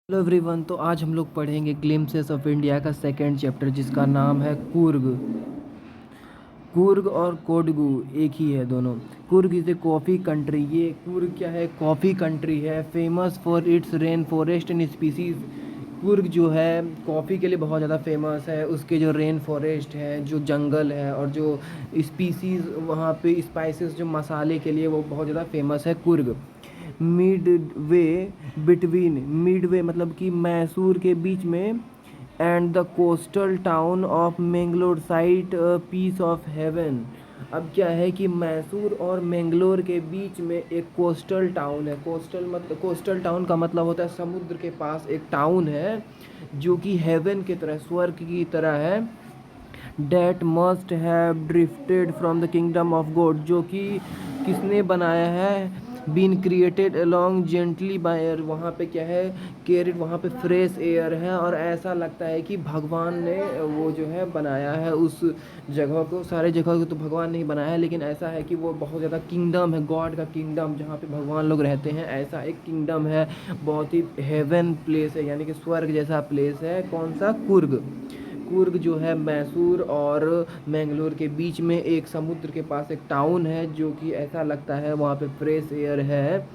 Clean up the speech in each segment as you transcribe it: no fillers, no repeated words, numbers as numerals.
Hello everyone. तो आज हम लोग पढ़ेंगे ग्लिम्पसेस ऑफ इंडिया का सेकंड चैप्टर जिसका नाम है कूर्ग। कूर्ग और कोडगू एक ही है दोनों। Coorg is a coffee country. ये कूर्ग क्या है? कॉफ़ी कंट्री है, famous for its rain forest and species. Coorg जो है कॉफ़ी के लिए बहुत ज़्यादा फेमस है। उसके जो रेन फॉरेस्ट है, जो जंगल है और जो स्पीसीज़ वहाँ पे स्पाइसेस जो मसाले के लिए वो बहुत ज़्यादा फेमस है कूर्ग। मिडवे मतलब कि मैसूर के बीच में and the coastal town of Mangalore sight piece of heaven. अब क्या है कि मैसूर और मैंगलोर के बीच में एक कोस्टल टाउन है। कोस्टल टाउन का मतलब होता है समुद्र के पास एक टाउन है जो कि हेवन की तरह, स्वर्ग की तरह है। That must have drifted from the kingdom of God, जो कि किसने बनाया है? Been created along gently by air. वहाँ पे क्या है? कैरिड, वहाँ पे फ्रेश एयर है और ऐसा लगता है कि भगवान ने वो जो है बनाया है उस जगह को। सारे जगह को तो भगवान नहीं बनाया है, लेकिन ऐसा है कि वो बहुत ज़्यादा किंगडम है, गॉड का किंगडम जहाँ पे भगवान लोग रहते हैं, ऐसा एक किंगडम है। बहुत ही हेवन प्लेस है, यानी कि स्वर्ग जैसा प्लेस है। कौन सा? कुर्ग। कुर्ग जो है मैसूर और मैंगलोर के बीच में एक समुद्र के पास एक टाउन है, जो कि ऐसा लगता है वहाँ पे फ्रेश एयर है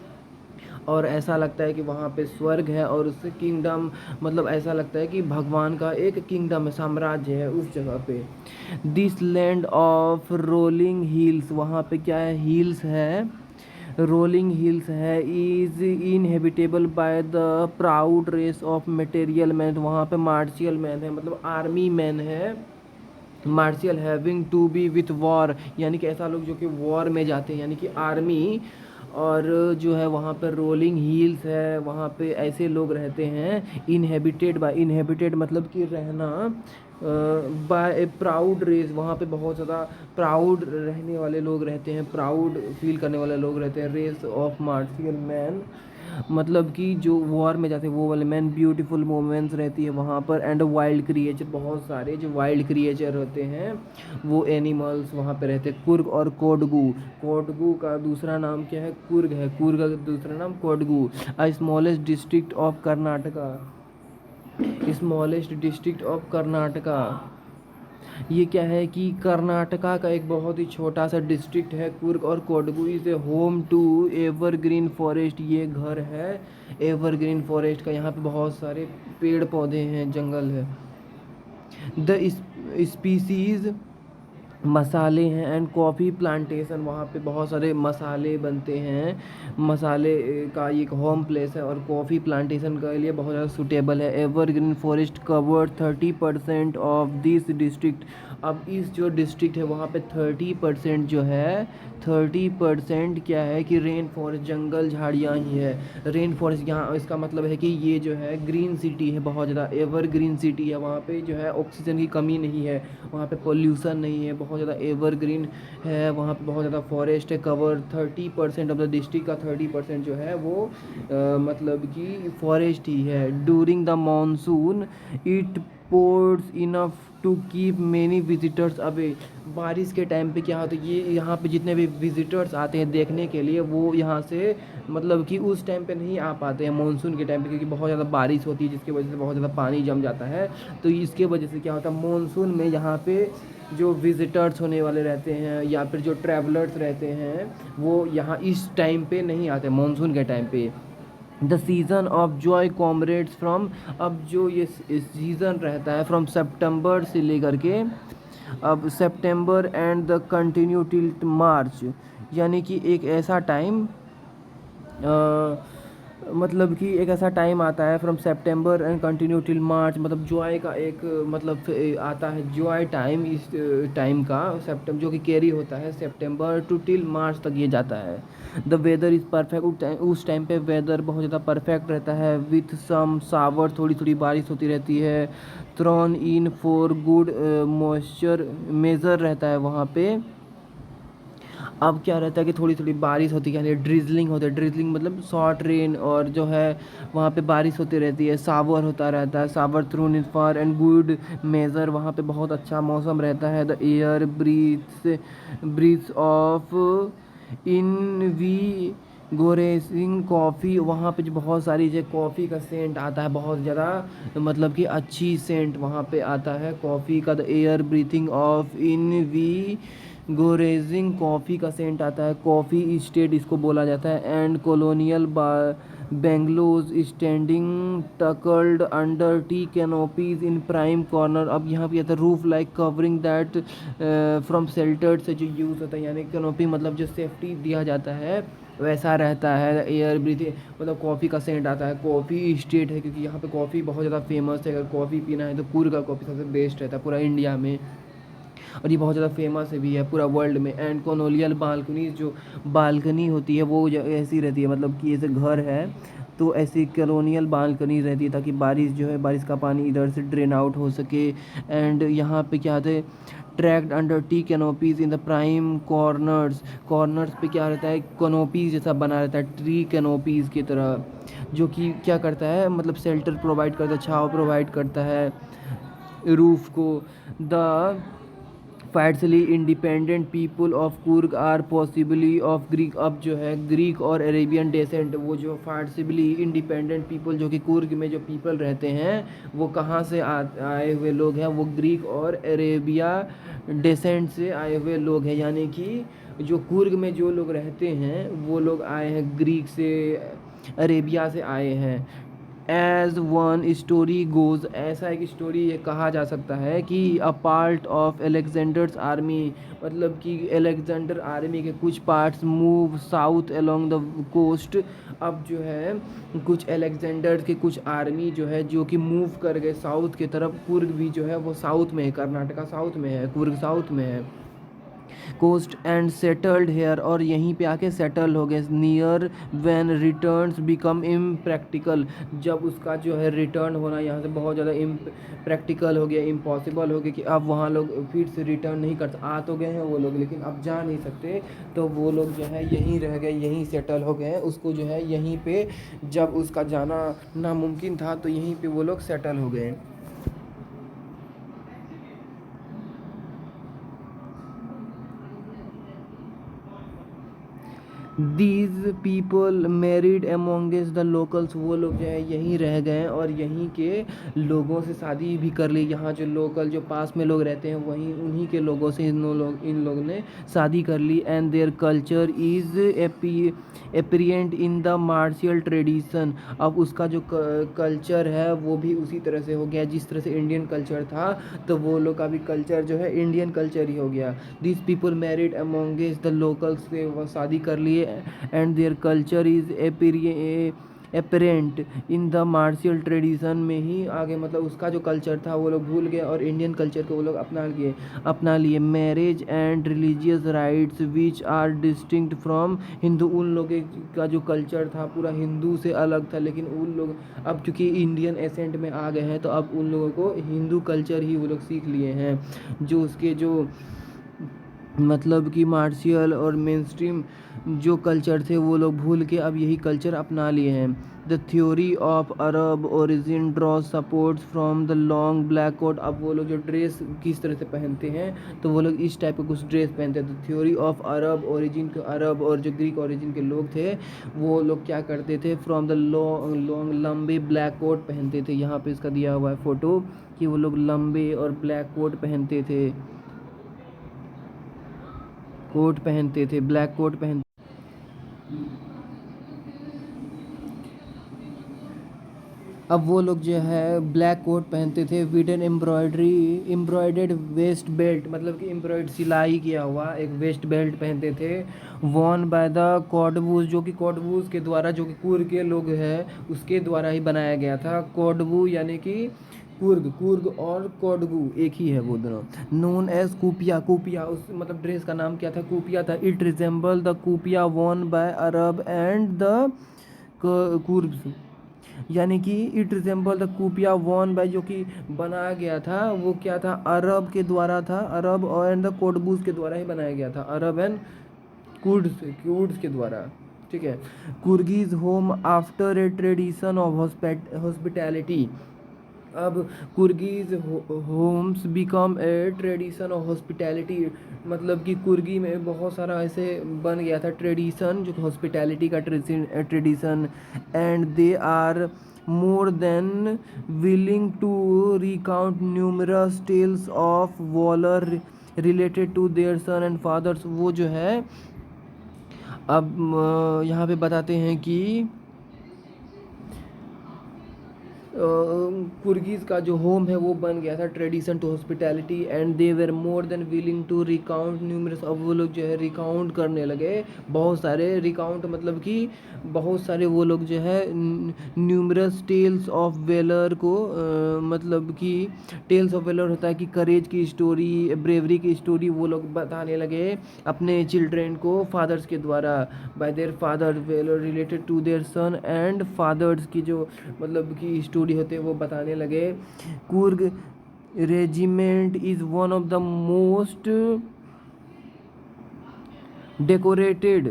और ऐसा लगता है कि वहाँ पे स्वर्ग है और उससे किंगडम, मतलब ऐसा लगता है कि भगवान का एक किंगडम है, साम्राज्य है उस जगह पे। This land of rolling hills, वहाँ पे क्या है? हिल्स है, रोलिंग हिल्स है। Is inhabitable by the proud race of material man. वहाँ पे मार्शियल मैन है, मतलब आर्मी मैन है। Martial having to be with war, यानी कि ऐसा लोग जो कि वॉर में जाते हैं, यानी कि आर्मी। और जो है वहाँ पर रोलिंग हिल्स है, वहाँ पे ऐसे लोग रहते हैं। इनहेबिटेड मतलब कि रहना। बाय ए प्राउड रेस, वहाँ पे बहुत ज़्यादा प्राउड रहने वाले लोग रहते हैं, प्राउड फील करने वाले लोग रहते हैं। रेस ऑफ मार्शियल मैन मतलब कि जो वॉर में जाते हैं वो वाले मैन। ब्यूटीफुल मोमेंट्स रहती है वहाँ पर एंड वाइल्ड क्रिएचर, बहुत सारे जो वाइल्ड क्रिएचर होते हैं वो एनिमल्स वहाँ पे रहते हैं। कुर्ग और कोडगू। कोडगू का दूसरा नाम क्या है? कुर्ग है। कुर्ग का दूसरा नाम Kodagu. Smallest district of Karnataka. Smallest district of Karnataka. ये क्या है कि कर्नाटका का एक बहुत ही छोटा सा डिस्ट्रिक्ट है कुर्ग। और Kodagu is a home to evergreen forest. ये घर है एवरग्रीन फॉरेस्ट का, यहाँ पे बहुत सारे पेड़ पौधे हैं, जंगल है। द स्पीसीज़ मसाले हैं एंड कॉफ़ी प्लांटेशन, वहाँ पे बहुत सारे मसाले बनते हैं। मसाले का एक होम प्लेस है और कॉफ़ी प्लांटेशन के लिए बहुत ज़्यादा सूटेबल है। Evergreen forest covered 30% of this district. अब इस जो डिस्ट्रिक्ट है वहाँ पे 30% जो है, 30% क्या है कि रेन फॉरेस्ट, जंगल झाड़ियाँ ही है। रेन फॉरेस्ट यहाँ, इसका मतलब है कि ये जो है ग्रीन सिटी है, बहुत ज़्यादा एवर ग्रीन सिटी है। वहाँ पे जो है ऑक्सीजन की कमी नहीं है, वहाँ पे पोल्यूशन नहीं है, बहुत ज़्यादा एवरग्रीन है। वहाँ पे बहुत ज़्यादा फॉरेस्ट है। कवर 30% ऑफ द डिस्ट्रिक्ट का 30% जो है वो मतलब कि फॉरेस्ट ही है। During the monsoon it pours enough to keep many visitors away. बारिश के टाइम पे क्या होता है, ये यहाँ पे जितने भी विजिटर्स आते हैं देखने के लिए, वो यहाँ से मतलब कि उस टाइम पे नहीं आ पाते हैं मानसून के टाइम पे, क्योंकि बहुत ज़्यादा बारिश होती है जिसकी वजह से बहुत ज़्यादा पानी जम जाता है। तो इसके वजह से क्या होता है, मानसून में यहाँ पे जो विजिटर्स होने वाले रहते हैं या फिर जो ट्रैवलर्स रहते हैं वो यहाँ इस टाइम पे नहीं आते, मानसून के टाइम पे। The season off Joy comrades from, अब जो ये सीज़न रहता है फ्रॉम सितंबर से लेकर के, अब September and the continue till March, यानी कि एक ऐसा टाइम मतलब कि एक ऐसा टाइम आता है from September and continue till मार्च, मतलब जॉय का एक मतलब आता है जॉय टाइम। इस टाइम का सितंबर जो कि कैरी होता है सितंबर टू टिल मार्च तक ये जाता है। द वेदर इज़ परफेक्ट, उस टाइम पे वेदर बहुत ज़्यादा परफेक्ट रहता है। विथ सम सावर, थोड़ी थोड़ी बारिश होती रहती है। Thrown in for good moisture measure रहता है वहाँ पे। अब क्या रहता है कि थोड़ी थोड़ी बारिश होती है, यानी ड्रिजलिंग होता है। ड्रिजलिंग मतलब शॉर्ट रेन, और जो है वहाँ पे बारिश होती रहती है। सावर होता रहता है, shower thrown in for and good measure, वहाँ पे बहुत अच्छा मौसम रहता है। द एयर ब्रीथ्स ऑफ गोरेसिंग कॉफ़ी, वहाँ पे जो बहुत सारी जो कॉफ़ी का सेंट आता है बहुत ज़्यादा, मतलब कि अच्छी सेंट वहाँ पे आता है कॉफ़ी का। The air breathing of in we गोरेजिंग, कॉफ़ी का सेंट आता है, कॉफ़ी स्टेट इसको बोला जाता है। And colonial bungalows standing tucked under tea canopies in prime corner. अब यहाँ पे आता है roof like covering that from sheltered से जो यूज़ होता है, यानी कैनोपी मतलब जो सेफ्टी दिया जाता है वैसा रहता है। एयर ब्रीथिंग मतलब कॉफ़ी का सेंट आता है, कॉफ़ी स्टेट है क्योंकि यहाँ पे कॉफ़ी बहुत ज़्यादा फेमस है। अगर कॉफ़ी पीना है तो कूर्ग का कॉफ़ी सबसे बेस्ट रहता है पूरा इंडिया में, और ये बहुत ज़्यादा फेमस भी है पूरा वर्ल्ड में। एंड कॉलोनियल बालकनीज, जो बालकनी होती है वो ऐसी रहती है, मतलब कि ऐसे घर है तो ऐसी कॉलोनियल बालकनी रहती है ताकि बारिश जो है, बारिश का पानी इधर से ड्रेन आउट हो सके। एंड यहाँ पे क्या होता है, tracked under tea canopies in the prime corners, corners पे क्या रहता है, कैनोपीज जैसा बना रहता है ट्री कैनोपीज की तरह, जो कि क्या करता है मतलब शेल्टर प्रोवाइड करता है, छाँव प्रोवाइड करता है रूफ को। The fiercely independent people of Coorg are possibly of Greek, अब जो है ग्रीक और अरेबियन डेसेंट, वो जो फाइट्सली इंडिपेंडेंट पीपल जो कि कुर्ग में जो पीपल रहते हैं वो कहाँ से आए हुए लोग हैं, वो ग्रीक और अरेबिया डेसेंट से आए हुए लोग हैं। यानी कि जो कुर्ग में जो लोग रहते हैं वो लोग आए हैं ग्रीक से, अरेबिया से आए हैं। एज वन स्टोरी गोज, ऐसा एक स्टोरी ये कहा जा सकता है कि a part of Alexander's army, मतलब कि एलेक्जेंडर आर्मी के कुछ parts move south along the coast. अब जो है कुछ एलेक्जेंडर के कुछ आर्मी जो है जो कि मूव कर गए साउथ की तरफ, कुर्ग भी जो है वो साउथ में है, कर्नाटका साउथ में है, कुर्ग साउथ में है, कोस्ट एंड सेटल्ड हेयर, और यहीं पे आके सेटल हो गए। Near when returns become impractical, जब उसका जो है रिटर्न होना यहाँ से बहुत ज़्यादा इम्प्रैक्टिकल हो गया, इम्पॉसिबल हो गया कि अब वहाँ लोग फिर से रिटर्न नहीं कर, आ तो गए हैं वो लोग लेकिन अब जा नहीं सकते, तो वो लोग जो है यहीं रह गए, यहीं सेटल हो गए। उसको जो है यहीं पे जब उसका जाना नामुमकिन था तो यहीं पे वो लोग सेटल हो गए। These people married amongst the locals, वो लोग जो है यहीं रह गए और यहीं के लोगों से शादी भी कर ली। यहाँ जो लोकल जो पास में लोग रहते हैं वहीं उन्हीं के लोगों से इन लोगों ने शादी कर ली। And their culture is apparent in the martial tradition, अब उसका जो कल्चर है वो भी उसी तरह से हो गया जिस तरह से इंडियन कल्चर था, तो वो लोग का भी कल्चर जो है इंडियन कल्चर ही हो गया। This people married amongst the locals, से वो शादी कर लिए। And their culture is apparent in the martial tradition, में ही आगे मतलब उसका जो कल्चर था वो लोग भूल गए और इंडियन कल्चर को वो लोग अपना लिए। Marriage and religious rites which are distinct from Hindu, उन लोगों का जो कल्चर था पूरा हिंदू से अलग था, लेकिन उन लोग अब चूँकि इंडियन एसेंट में आ गए हैं तो अब उन लोगों को हिंदू कल्चर ही वो लोग सीख लिए हैं। जो उसके जो मतलब कि मार्शियल और मेन स्ट्रीम जो कल्चर थे वो लोग भूल के अब यही कल्चर अपना लिए हैं। The theory of Arab origin draw supports from the long black coat, अब वो लोग जो ड्रेस किस तरह से पहनते हैं तो वो लोग इस टाइप का कुछ ड्रेस पहनते हैं। The theory of Arab origin, के अरब और जो ग्रीक ओरिजिन के लोग थे वो लोग क्या करते थे, फ्रॉम द लॉन्ग लंबे ब्लैक कोट पहनते थे। यहाँ पे इसका दिया हुआ है फ़ोटो कि वो लोग लंबे और ब्लैक कोट पहनते थे, ब्लैक कोट पहनते। अब वो लोग जो है ब्लैक कोट पहनते थे with an embroidered waist belt, मतलब कि एम्ब्रॉयड सिलाई किया हुआ एक वेस्ट बेल्ट पहनते थे। वॉन बाय द कॉडवूज, जो कि कॉडवूज के द्वारा, जो कि कुर्ग के लोग हैं उसके द्वारा ही बनाया गया था। कॉडवू यानी कि कुर्ग, कुर्ग और कोडगू एक ही है वो दोनों। नोन एज कूपिया, कूपिया उस मतलब ड्रेस का नाम क्या था, कूपिया था। It resembles the kupya worn by Arab and the Kurds, यानी कि it resembles the kupya worn by, जो कि बनाया गया था वो क्या था, अरब के द्वारा था, अरब और एंड द कोडबूज के द्वारा ही बनाया गया था, अरब एंड कुर्ड्स के द्वारा। ठीक है। Coorgis home after a tradition of hospitality, अब Coorgis homes become a tradition of hospitality, मतलब कि कुर्गी में बहुत सारा ऐसे बन गया था ट्रेडिशन, जो हॉस्पिटैलिटी का tradition. And they are more than willing to recount numerous tales of valour related to their son and fathers. वो जो है अब यहाँ पे बताते हैं कि कुर्गीज़ का जो होम है वो बन गया था tradition to hospitality, and they were more than willing to recount numerous. अब वो लोग जो है रिकाउंट करने लगे बहुत सारे, रिकाउंट मतलब कि बहुत सारे वो लोग जो है न्यूमरस टेल्स ऑफ वेलर को मतलब कि टेल्स ऑफ वेलर होता है कि करेज की स्टोरी, ब्रेवरी की स्टोरी वो लोग बताने लगे अपने चिल्ड्रेन को फादर्स के द्वारा, by their father valour related to their son and fathers की जो मतलब कि स्टोरी होते हैं वो बताने लगे। Coorg regiment is one of the most decorated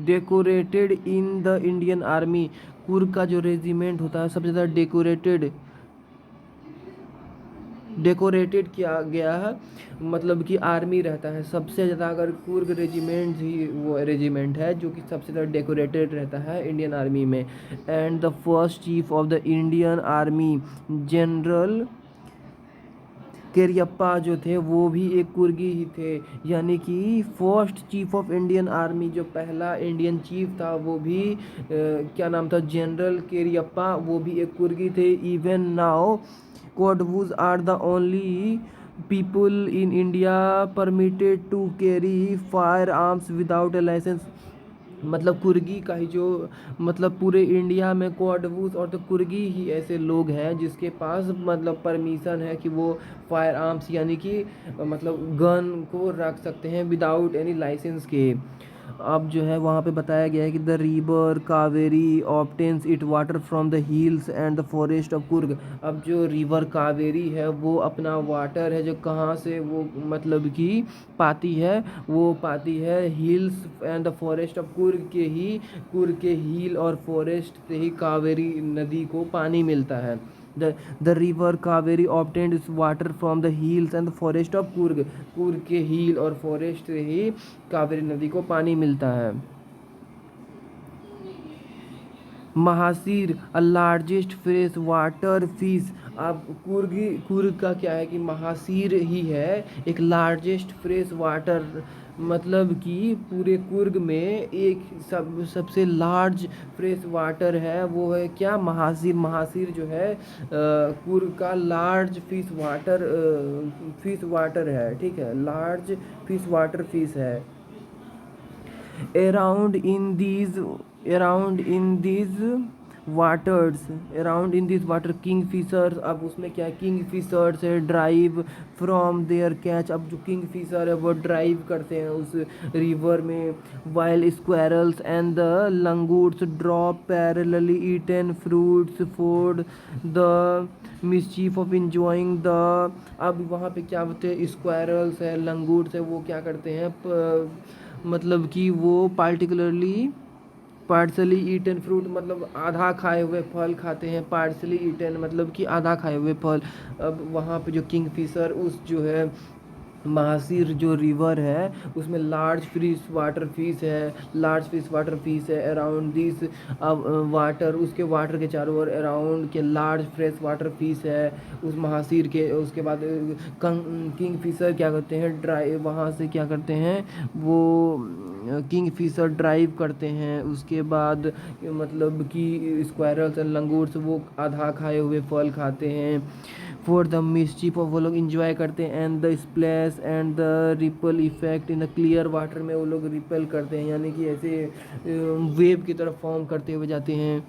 decorated in the Indian army. Coorg का जो रेजिमेंट होता है सबसे ज़्यादा डेकोरेटेड किया गया है, मतलब कि आर्मी रहता है सबसे ज़्यादा। अगर कुर्ग रेजिमेंट ही वो रेजिमेंट है जो कि सबसे ज़्यादा डेकोरेटेड रहता है इंडियन आर्मी में। And the first chief of the Indian army general Cariappa जो थे वो भी एक कुर्गी ही थे, यानी कि first chief of Indian army, जो पहला इंडियन चीफ था वो भी क्या नाम था, जनरल केरियप्पा, वो भी एक कुर्गी थे। Even now Kodavas are the only people in India permitted to carry firearms without a license। मतलब कुर्गी का ही जो मतलब पूरे इंडिया में कोडवूस और तो कुर्गी ही ऐसे लोग हैं जिसके पास मतलब परमिशन है कि वो फायर आर्म्स यानी कि मतलब गन को रख सकते हैं विदाउट एनी लाइसेंस के। अब जो है वहाँ पे बताया गया है कि the river Kaveri obtains it water from the hills and the forest of Coorg. अब जो रिवर कावेरी है वो अपना वाटर है जो कहाँ से वो मतलब कि पाती है, वो पाती है hills and the forest of Coorg के ही, कुर्ग के हिल और फॉरेस्ट से ही कावेरी नदी को पानी मिलता है। The river Kaveri obtained it's water from the hills and the forest of Coorg. Coorg के हिल और फॉरेस्ट से ही कावेरी नदी को पानी मिलता है। Mahseer a largest fresh water fish. अब कुर्ग का क्या है कि महासीर ही है एक लार्जेस्ट फ्रेश वाटर, मतलब कि पूरे कुर्ग में एक सबसे लार्ज फ्रेश वाटर है वो है क्या, महासीर। महासीर जो है कुर्ग का लार्ज फिश वाटर है, ठीक है, लार्ज फिश वाटर फिश है। around in these around in these waters around in these water kingfishers। अब उसमें क्या है, किंगफिशर्स है ड्राइव फ्रॉम देयर कैच। अब जो किंगफिशर है वो ड्राइव करते हैं उस रिवर में। While squirrels and the langurs drop parallelly eaten fruits for the mischief of enjoying the. अब वहाँ पे क्या होते हैं, स्क्वायरल्स है लंगूर्स है वो क्या करते हैं मतलब कि वो पार्सली ईटन फ्रूट मतलब आधा खाए हुए फल खाते हैं, पार्सली ईटन मतलब कि आधा खाए हुए फल। अब वहाँ पे जो किंगफिशर उस जो है महासीर जो रिवर है उसमें लार्ज फिश वाटर फिश है अराउंड दिस वाटर, उसके वाटर के चारों ओर अराउंड के लार्ज फ्रेश वाटर फिश है उस महासीर के। उसके बाद किंग फिशर क्या करते हैं, ड्राइव वहाँ से क्या करते हैं वो किंग फिशर ड्राइव करते हैं। उसके बाद मतलब कि स्क्वायरल्स एंड लंगूर्स वो आधा खाए हुए फल खाते हैं। फॉर द मिसचीफ ऑफ वो लोग इंजॉय करते हैं। And the splash and the ripple effect in the clear water में वो लोग रिपेल करते हैं, यानी कि ऐसे वेव की तरफ फॉर्म करते हुए जाते हैं।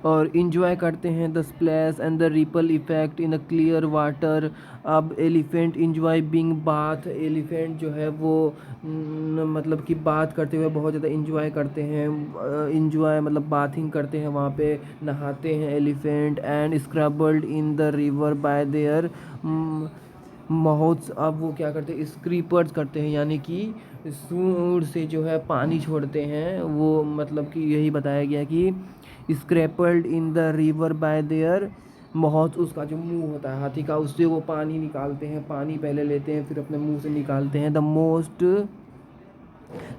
और इंजॉय करते हैं the splash and the ripple effect in the clear water. अब elephant enjoy being bath. Elephant जो है वो मतलब कि बात करते हुए बहुत ज़्यादा इंजॉय करते हैं, इंजॉय मतलब बाथिंग करते हैं वहाँ पे नहाते हैं elephant. And scrubbed in the river by their महोत्सव। अब वो क्या करते हैं, स्क्रीपर्स करते हैं, यानी कि सूंड से जो है पानी छोड़ते हैं। वो मतलब कि यही बताया गया कि scrubbed in the river by their mouth, उसका जो मुंह होता है हाथी का, उससे वो पानी निकालते हैं। पानी पहले लेते हैं फिर अपने मुंह से निकालते हैं। The most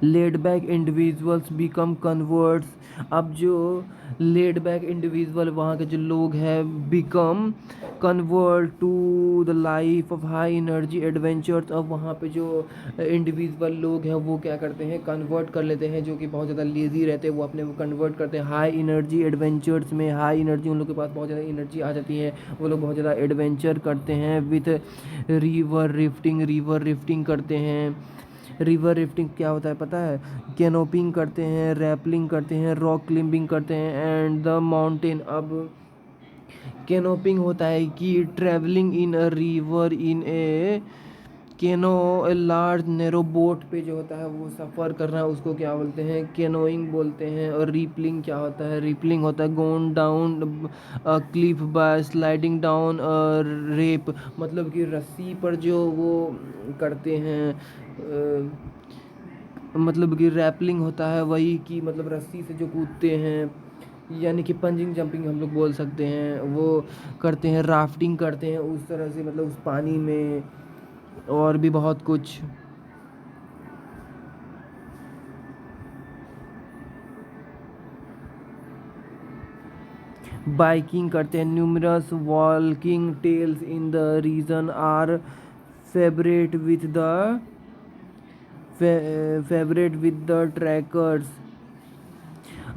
laid back individuals become converts. अब जो लेड बैक इंडिविजुअल वहाँ के जो लोग हैं become convert to the life of high energy adventures. अब वहाँ पे जो इंडिविजुअल लोग हैं वो क्या करते हैं, कन्वर्ट कर लेते हैं। जो कि बहुत ज़्यादा लेज़ी रहते हैं वो अपने को कन्वर्ट करते हैं हाई एनर्जी एडवेंचर्स में। हाई एनर्जी, उन लोग के पास बहुत ज़्यादा एनर्जी आ जाती है, वो लोग बहुत ज़्यादा एडवेंचर करते हैं with river rifting. River rifting करते हैं। रिवर रिफ्टिंग क्या होता है पता है, कैनोपिंग करते हैं, रैपलिंग करते हैं, रॉक क्लिम्बिंग करते हैं एंड द माउंटेन। अब कैनोपिंग होता है कि travelling in a river in A canoe, a large narrow boat पे जो होता है वो सफ़र करना, उसको क्या बोलते हैं, कैनोइंग बोलते हैं। और रिपलिंग क्या होता है, रिपलिंग होता है gone down cliff by sliding down rope, मतलब कि रस्सी पर जो वो करते हैं। मतलब कि रैपलिंग होता है वही कि मतलब रस्सी से जो कूदते हैं, यानी कि पंजिंग जंपिंग हम लोग बोल सकते हैं, वो करते हैं। राफ्टिंग करते हैं उस तरह से, मतलब उस पानी में, और भी बहुत कुछ। बाइकिंग करते हैं। Numerous walking trails in the region are favourite with the favourite with the trekkers.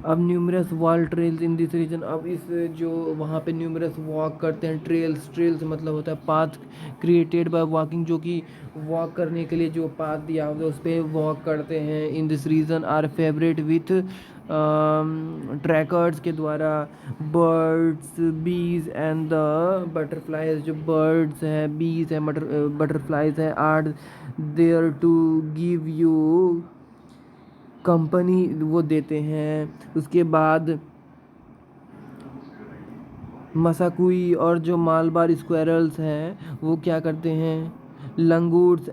अब numerous walk trails in this region. अब इस जो वहाँ पे न्यूमरस वॉक करते हैं। ट्रेल्स, ट्रेल्स मतलब होता है पाथ क्रिएटेड बाय वॉकिंग, जो कि वॉक करने के लिए जो पाथ दिया होता है उस पर वॉक करते हैं। In this region are favourite with trekkers के द्वारा। Birds, bees and the butterflies, जो बर्ड्स हैं, बीज हैं, बटरफ्लाइज हैं, are there to give you company, वो देते हैं। उसके बाद मसाकुई और जो मालबार स्क्वेरल्स हैं वो क्या करते हैं, langurs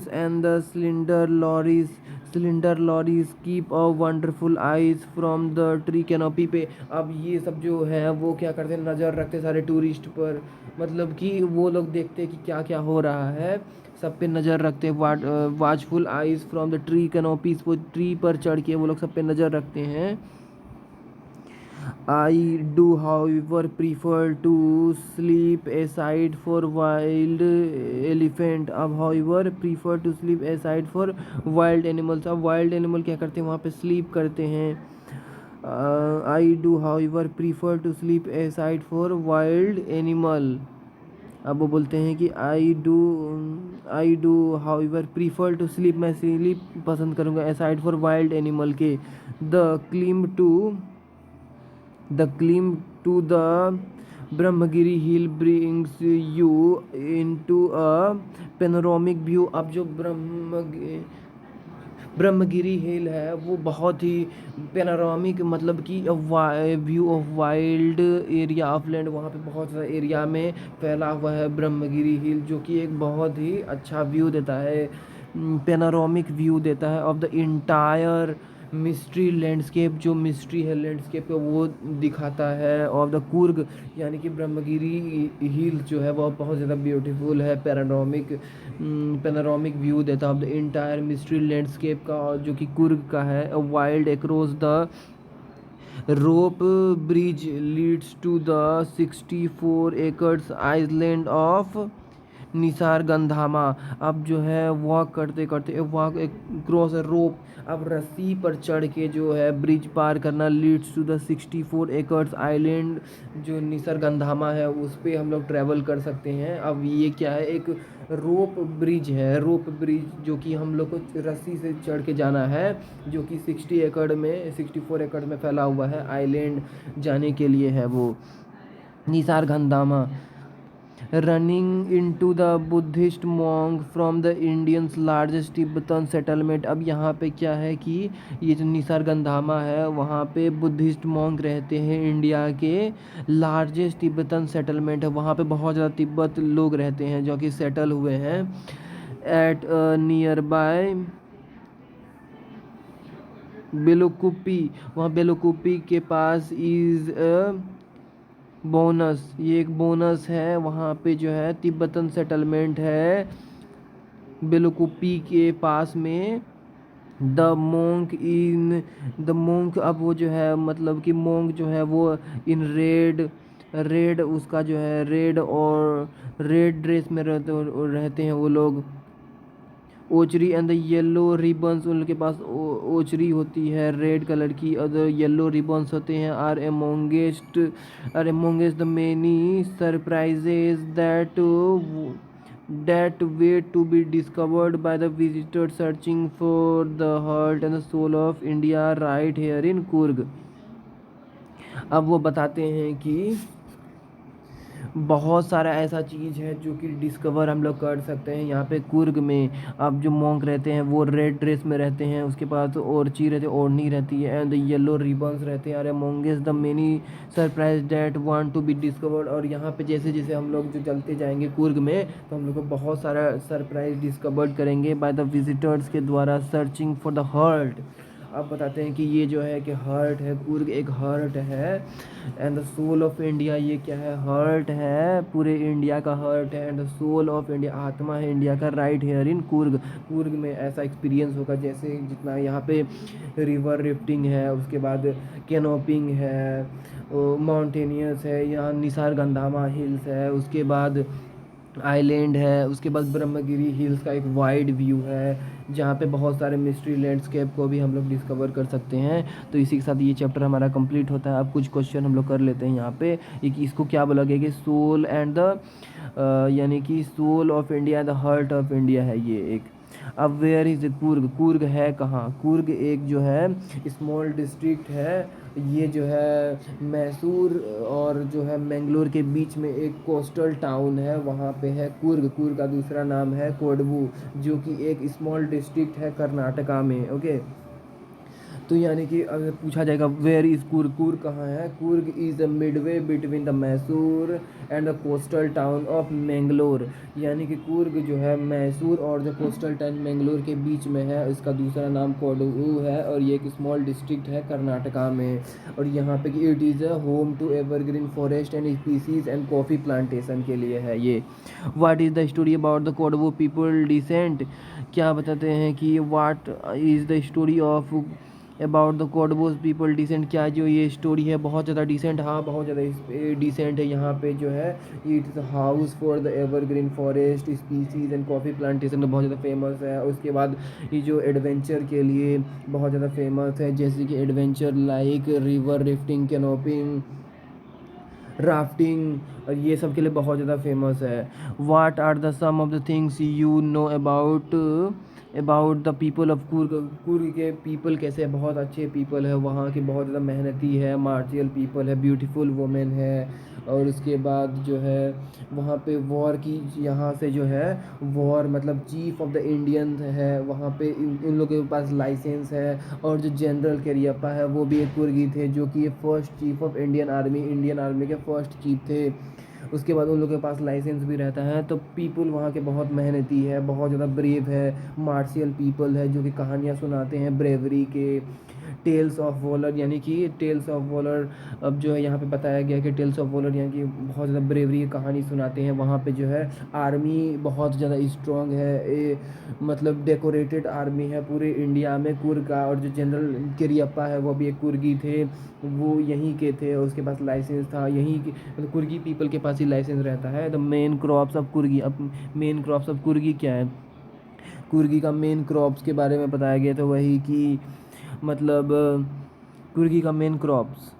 and the cylinder lorries keep a wonderful eyes from the tree canopy पे। अब ये सब जो है वो क्या करते हैं, नज़र रखते हैं सारे टूरिस्ट पर, मतलब कि वो लोग देखते हैं कि क्या क्या हो रहा है, सब पे नज़र रखते हैं। Watchful eyes from the tree canopies, वो ट्री पर चढ़ के वो लोग सब पे नज़र रखते हैं। I do, however, prefer to sleep aside for wild elephant. अब however prefer to sleep aside for wild animals। अब wild animal क्या करते हैं, वहाँ पे sleep करते हैं। I do, however, prefer to sleep aside for wild animal। अब वो बोलते हैं कि I do however prefer to sleep, मैं स्लीप पसंद करूँगा असाइड फॉर वाइल्ड एनिमल के। The climb to The climb to the Brahmagiri hill brings you into a panoramic view. अब जो ब्रह्मगिरी हिल है वो बहुत ही पेनोरामिक, मतलब कि view of wild area of land, वहाँ पे बहुत सा एरिया में फैला हुआ है ब्रह्मगिरी हिल, जो कि एक बहुत ही अच्छा व्यू देता है, पेनोरामिक व्यू देता है of the entire misty landscape. जो मिस्ट्री है लैंडस्केप पे वो दिखाता है। ऑफ द कुर्ग, यानी कि ब्रह्मगिरी हिल जो है वो बहुत ज़्यादा ब्यूटीफुल है, पेनोरामिक व्यू देता है of the entire misty landscape का, और जो कि कुर्ग का है। Wild across the rope bridge leads to the 64 acres island of Nisargadhama. अब जो है वॉक करते करते वॉक एक क्रॉस रोप, अब रस्सी पर चढ़ के जो है ब्रिज पार करना, leads to the 64 acres island जो निसर गंधामा है उस पर हम लोग ट्रैवल कर सकते हैं। अब ये क्या है, एक रोप ब्रिज है, रोप ब्रिज जो कि हम लोग को रस्सी से चढ़ के जाना है, जो कि 64 एकड़ में फैला हुआ है, आइलैंड जाने के लिए है वो Nisargadhama. Running into the Buddhist monk from the India's largest Tibetan settlement. अब यहाँ पे क्या है कि ये जो निसर्गंधामा है वहाँ पे बुद्धिस्ट मॉन्क रहते हैं, इंडिया के लार्जेस्ट तिब्बतन सेटलमेंट है, वहाँ पे बहुत ज़्यादा तिब्बत लोग रहते हैं जो कि सेटल हुए हैं। एट नियर बाय बेलोकुप्पी, वहाँ बेलोकुप्पी के पास इज़ बोनस, ये एक बोनस है, वहाँ पे जो है तिब्बतन सेटलमेंट है बेलोकुप्पी के पास में। The monk in the monk, अब वो जो है मतलब कि मोंक जो है वो इन रेड, रेड उसका जो है रेड और रेड ड्रेस में रहते हैं वो लोग। Ochre and the yellow ribbons, उनके पास ओचरी होती है रेड कलर की, अदर येलो रिबन्स होते हैं। Are amongst the many surprises that wait to be discovered by the visitors searching for the heart and the soul of India right here in Coorg। अब वो बताते हैं कि बहुत सारा ऐसा चीज़ है जो कि डिस्कवर हम लोग कर सकते हैं यहाँ पे कुर्ग में। अब जो मॉन्क रहते हैं वो रेड ड्रेस में रहते हैं, उसके बाद ओरची रहते हैं, ओढ़नी रहती है, एंड येलो रिबन्स रहते हैं। Are amongst the many surprise that want to be discovered. और यहाँ पे जैसे जैसे हम लोग जो चलते जाएंगे कुर्ग में तो हम लोग को बहुत सारा सरप्राइज डिस्कवर्ड करेंगे बाय द विजिटर्स के द्वारा सर्चिंग फॉर द हर्ट। अब बताते हैं कि ये जो है कि हर्ट है, कुर्ग एक हर्ट है, and the soul of India, ये क्या है, हर्ट है, पूरे इंडिया का हर्ट है, and the soul of India, आत्मा है इंडिया का, right here in Coorg. Coorg में ऐसा एक्सपीरियंस होगा जैसे जितना यहाँ पे रिवर रिफ्टिंग है, उसके बाद कैनोपिंग है, माउंटेनियस है, यहाँ निसर्गंधामा हिल्स है, उसके बाद आइलैंड है, उसके बाद ब्रह्मगिरी हिल्स का एक वाइड व्यू है जहाँ पे बहुत सारे मिस्ट्री लैंडस्केप को भी हम लोग डिस्कवर कर सकते हैं। तो इसी के साथ ये चैप्टर हमारा कंप्लीट होता है। अब कुछ क्वेश्चन हम लोग कर लेते हैं यहाँ पे। एक इसको क्या बोला गया कि सोल एंड द यानी कि soul of India, the heart of India है ये एक। अब वेयर इज़ कुर्ग, कुर्ग है कहाँ, कुर्ग एक जो है स्मॉल डिस्ट्रिक्ट है, ये जो है मैसूर और जो है मैंगलोर के बीच में एक कोस्टल टाउन है, वहाँ पे है कुर्ग। कुर्ग का दूसरा नाम है कोडवू, जो कि एक स्मॉल डिस्ट्रिक्ट है कर्नाटका में। ओके, तो यानी कि अगर पूछा जाएगा वेयर इज़ कुर्ग, कुर्ग कहाँ है, Coorg is the Midway between the Mysore and the coastal town of Mangalore. यानी कि कुर्ग जो है मैसूर और जो कोस्टल टाउन मैंगलोर के बीच में है, इसका दूसरा नाम कोडगू है, और ये एक स्मॉल डिस्ट्रिक्ट है कर्नाटका में। और यहाँ पे कि it is a home to evergreen forest and species and coffee plantation के लिए है ये। What is the story about the Kodava people descent, क्या बताते हैं कि what is the story of about the Kodavas people descent, क्या जो ये स्टोरी है बहुत ज़्यादा डिसेंट, हाँ बहुत ज़्यादा डिसेंट है। यहाँ पे जो है it's house for the evergreen forest species and coffee plantation बहुत ज़्यादा फेमस है। उसके बाद ये जो एडवेंचर के लिए बहुत ज़्यादा फेमस है, जैसे कि adventure like river rafting, canopying, rafting, और ये सब के लिए बहुत ज़्यादा फेमस है। What are the some of the things you know about the people of Coorg, Coorg के पीपल कैसे हैं, बहुत अच्छे पीपल है वहाँ के, बहुत ज़्यादा मेहनती है, मार्शियल पीपल है, ब्यूटीफुल वुमेन है। और उसके बाद जो है वहाँ पे वॉर की, यहाँ से जो है वॉर मतलब चीफ ऑफ द इंडियन है वहाँ पे, इन लोगों के पास लाइसेंस है। और जो जनरल करियप्पा है वो भी एक कुर्गी थे, जो कि ये first chief of Indian army के फर्स्ट चीफ थे। उसके बाद उन लोगों के पास लाइसेंस भी रहता है। तो पीपल वहाँ के बहुत मेहनती है, बहुत ज़्यादा ब्रेव है, मार्शियल पीपल है, जो कि कहानियाँ सुनाते हैं ब्रेवरी के। टेल्स ऑफ वॉलर, यानी कि टेल्स ऑफ वॉलर, अब जो है यहाँ पे बताया गया कि टेल्स ऑफ वॉलर यानी कि बहुत ज़्यादा ब्रेवरी की कहानी सुनाते हैं। वहाँ पे जो है आर्मी बहुत ज़्यादा स्ट्रॉन्ग है, मतलब डेकोरेटेड आर्मी है पूरे इंडिया में कुर्ग का। और जो जनरल करियप्पा है वो भी एक कुर्गी थे, वो यहीं के थे, उसके पास लाइसेंस था यहीं के, मतलब कुर्गी पीपल के पास ही लाइसेंस रहता है। द मेन क्रॉप्स ऑफ कुर्गी, अब मेन क्रॉप्स ऑफ कुर्गी क्या है, कुर्गी का मेन क्रॉप्स के बारे में बताया गया था, वही कि मतलब कुर्गी का मेन क्रॉप्स,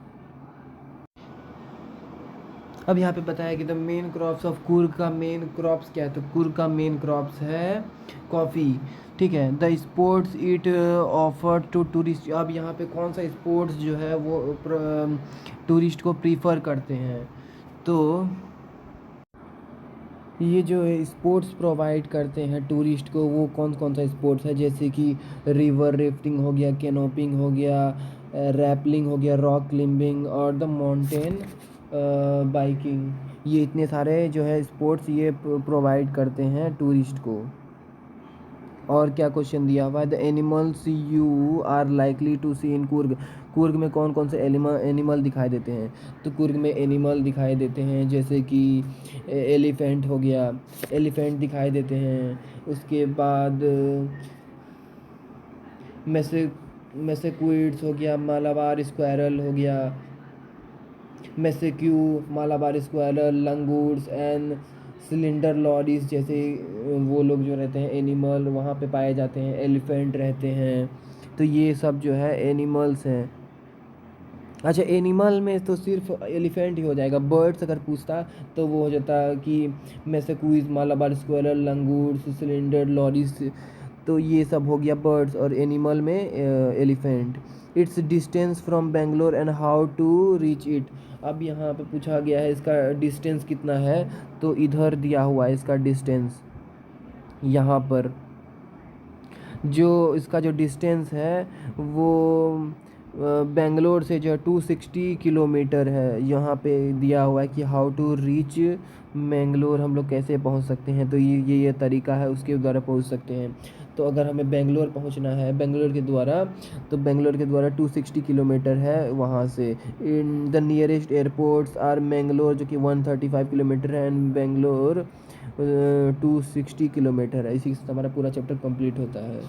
अब यहाँ पे बताया कि the main crops of Coorg का मेन क्रॉप्स क्या है, तो कुर्ग का मेन क्रॉप्स है कॉफ़ी। ठीक है, the sports it offer to tourist, अब यहाँ पे कौन सा स्पोर्ट्स जो है वो टूरिस्ट को प्रीफर करते हैं, तो ये जो है स्पोर्ट्स प्रोवाइड करते हैं टूरिस्ट को, वो कौन कौन सा स्पोर्ट्स है, जैसे कि रिवर राफ्टिंग हो गया, कैनोपिंग हो गया, रैपलिंग हो गया, रॉक क्लिम्बिंग और द माउंटेन बाइकिंग। ये इतने सारे जो है स्पोर्ट्स ये प्रोवाइड करते हैं टूरिस्ट को। और क्या क्वेश्चन दिया हुआ है, the animals you are likely to see in Coorg. Coorg में कौन कौन से एनिमल दिखाई देते हैं? तो कुर्ग में एनिमल दिखाई देते हैं जैसे कि एलिफेंट हो गया, एलिफेंट दिखाई देते हैं। उसके बाद मैसे मैसेक्विड्स हो गया, मालाबार स्क्वायरल हो गया, मैसेक्यू, Malabar squirrel, langurs and slender lorises जैसे वो लोग जो रहते हैं एनिमल वहाँ पे पाए जाते हैं। एलिफेंट रहते हैं। तो ये सब जो है एनिमल्स हैं। अच्छा, एनिमल में तो सिर्फ एलिफेंट ही हो जाएगा। बर्ड्स अगर पूछता तो वो हो जाता कि macaques, Malabar squirrel, langurs, slender lorises. तो ये सब हो गया बर्ड्स। और एनिमल में elephant. It's distance from Bangalore and how to reach it. अब यहाँ पे पूछा गया है इसका डिस्टेंस कितना है, तो इधर दिया हुआ है इसका डिस्टेंस। यहाँ पर जो इसका जो डिस्टेंस है वो बेंगलोर से जो है 260 किलोमीटर है। यहाँ पे दिया हुआ है कि हाउ टू रीच मैंगलोर, हम लोग कैसे पहुँच सकते हैं। तो ये तरीका है, उसके द्वारा पहुँच सकते हैं। तो अगर हमें बेंगलोर पहुँचना है बेंगलोर के द्वारा, तो बेंगलोर के द्वारा 260 किलोमीटर है वहाँ से। In the nearest airports are Mangalore जो कि 135 किलोमीटर है, एंड बेंगलोर 260 किलोमीटर है। इसी से हमारा पूरा चैप्टर कंप्लीट होता है।